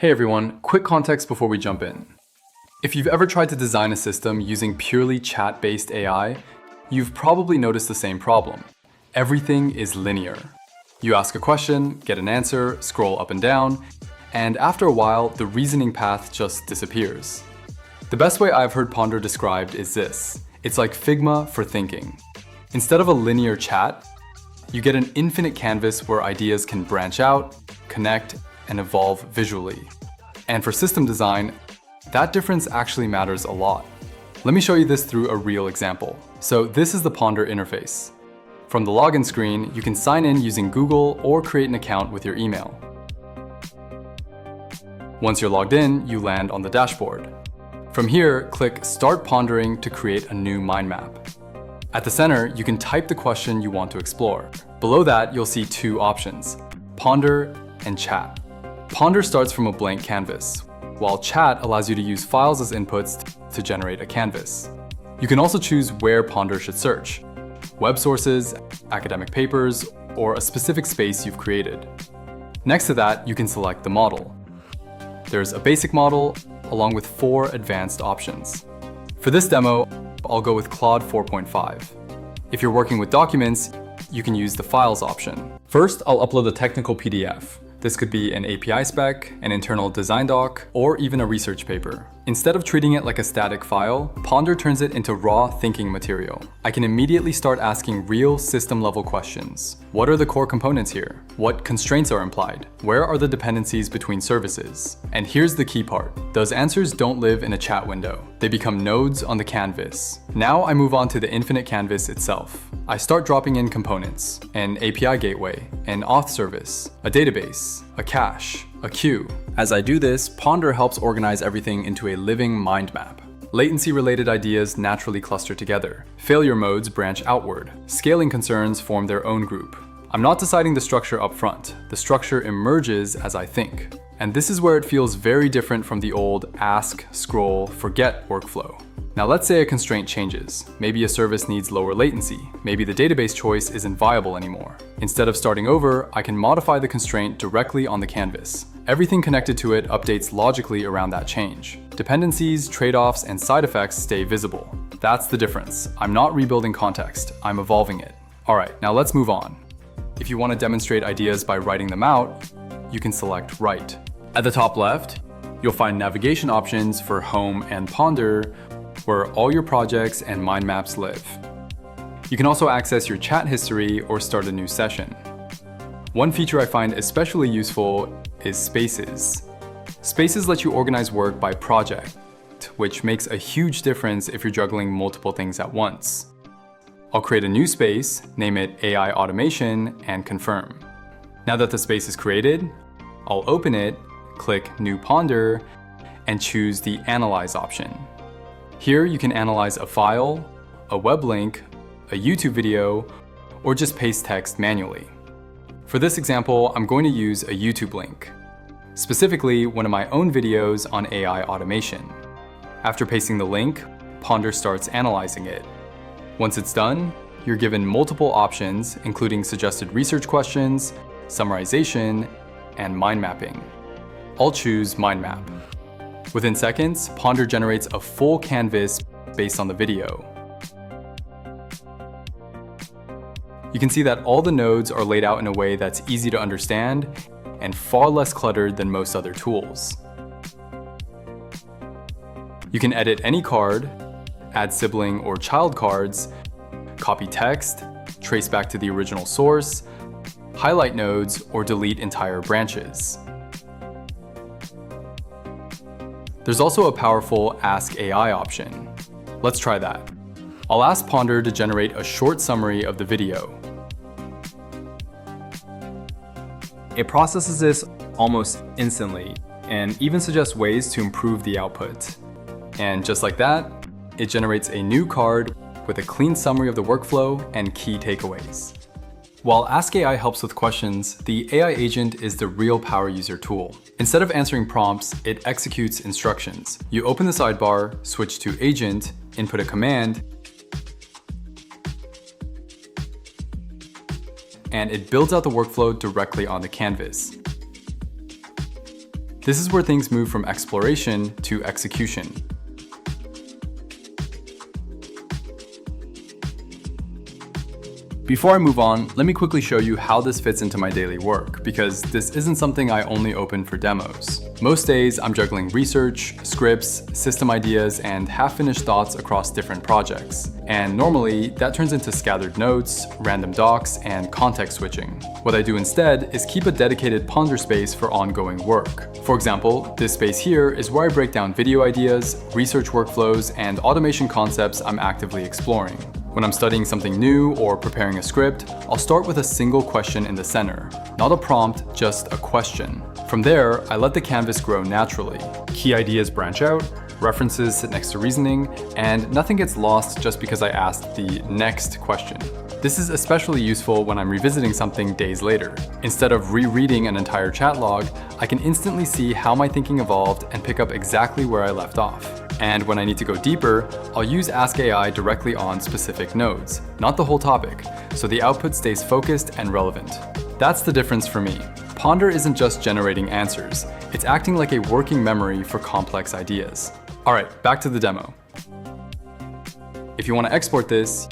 Hey everyone, quick context before we jump in. If you've ever tried to design a system using purely chat-based AI, you've probably noticed the same problem. Everything is linear. You ask a question, get an answer, scroll up and down, and after a while, the reasoning path just disappears. The best way I've heard Ponder described is this. It's like Figma for thinking. Instead of a linear chat, you get an infinite canvas where ideas can branch out, connect, and evolve visually. And for system design, that difference actually matters a lot. Let me show you this through a real example. So this is the Ponder interface. From the login screen, you can sign in using Google or create an account with your email. Once you're logged in, you land on the dashboard. From here, click Start Pondering to create a new mind map. At the center, you can type the question you want to explore. Below that, you'll see two options, Ponder and Chat. Ponder starts from a blank canvas, while Chat allows you to use files as inputs to generate a canvas. You can also choose where Ponder should search, web sources, academic papers, or a specific space you've created. Next to that, you can select the model. There's a basic model, along with 4 advanced options. For this demo, I'll go with Claude 4.5. If you're working with documents, you can use the Files option. First, I'll upload a technical PDF. This could be an API spec, an internal design doc, or even a research paper. Instead of treating it like a static file, Ponder turns it into raw thinking material. I can immediately start asking real system-level questions. What are the core components here? What constraints are implied? Where are the dependencies between services? And here's the key part. Those answers don't live in a chat window. They become nodes on the canvas. Now I move on to the infinite canvas itself. I start dropping in components, an API gateway, an auth service, a database, a cache, a queue. As I do this, Ponder helps organize everything into a living mind map. Latency-related ideas naturally cluster together. Failure modes branch outward. Scaling concerns form their own group. I'm not deciding the structure up front. The structure emerges as I think. And this is where it feels very different from the old ask, scroll, forget workflow. Now let's say a constraint changes. Maybe a service needs lower latency. Maybe the database choice isn't viable anymore. Instead of starting over, I can modify the constraint directly on the canvas. Everything connected to it updates logically around that change. Dependencies, trade-offs, and side effects stay visible. That's the difference. I'm not rebuilding context, I'm evolving it. All right, now let's move on. If you want to demonstrate ideas by writing them out, you can select Write. At the top left, you'll find navigation options for Home and Ponder, where all your projects and mind maps live. You can also access your chat history or start a new session. One feature I find especially useful is Spaces. Spaces let you organize work by project, which makes a huge difference if you're juggling multiple things at once. I'll create a new space, name it AI Automation, and confirm. Now that the space is created, I'll open it, click New Ponder, and choose the Analyze option. Here you can analyze a file, a web link, a YouTube video, or just paste text manually. For this example, I'm going to use a YouTube link, specifically one of my own videos on AI automation. After pasting the link, Ponder starts analyzing it. Once it's done, you're given multiple options, including suggested research questions, summarization, and mind mapping. I'll choose Mind Map. Within seconds, Ponder generates a full canvas based on the video. You can see that all the nodes are laid out in a way that's easy to understand and far less cluttered than most other tools. You can edit any card, add sibling or child cards, copy text, trace back to the original source, highlight nodes, or delete entire branches. There's also a powerful Ask AI option. Let's try that. I'll ask Ponder to generate a short summary of the video. It processes this almost instantly and even suggests ways to improve the output. And just like that, it generates a new card with a clean summary of the workflow and key takeaways. While Ask AI helps with questions, the AI agent is the real power user tool. Instead of answering prompts, it executes instructions. You open the sidebar, switch to Agent, input a command, and it builds out the workflow directly on the canvas. This is where things move from exploration to execution. Before I move on, let me quickly show you how this fits into my daily work, because this isn't something I only open for demos. Most days, I'm juggling research, scripts, system ideas, and half-finished thoughts across different projects. And normally, that turns into scattered notes, random docs, and context switching. What I do instead is keep a dedicated ponder space for ongoing work. For example, this space here is where I break down video ideas, research workflows, and automation concepts I'm actively exploring. When I'm studying something new or preparing a script, I'll start with a single question in the center. Not a prompt, just a question. From there, I let the canvas grow naturally. Key ideas branch out, references sit next to reasoning, and nothing gets lost just because I asked the next question. This is especially useful when I'm revisiting something days later. Instead of rereading an entire chat log, I can instantly see how my thinking evolved and pick up exactly where I left off. And when I need to go deeper, I'll use Ask AI directly on specific nodes, not the whole topic, so the output stays focused and relevant. That's the difference for me. Ponder isn't just generating answers, it's acting like a working memory for complex ideas. All right, back to the demo. If you want to export this,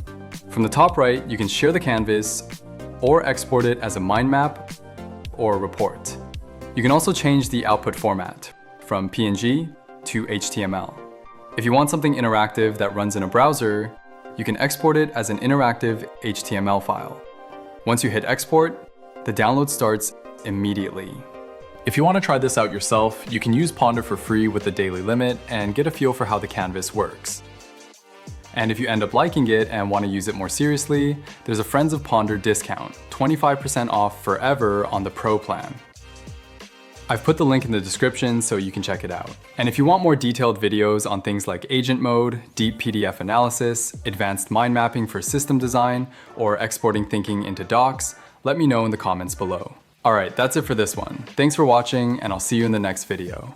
from the top right, you can share the canvas or export it as a mind map or a report. You can also change the output format from PNG to HTML. If you want something interactive that runs in a browser, you can export it as an interactive HTML file. Once you hit export, the download starts immediately. If you want to try this out yourself, you can use Ponder for free with the daily limit and get a feel for how the canvas works. And if you end up liking it and want to use it more seriously, there's a Friends of Ponder discount, 25% off forever on the Pro plan. I've put the link in the description so you can check it out. And if you want more detailed videos on things like agent mode, deep PDF analysis, advanced mind mapping for system design, or exporting thinking into docs, let me know in the comments below. All right, that's it for this one. Thanks for watching, and I'll see you in the next video.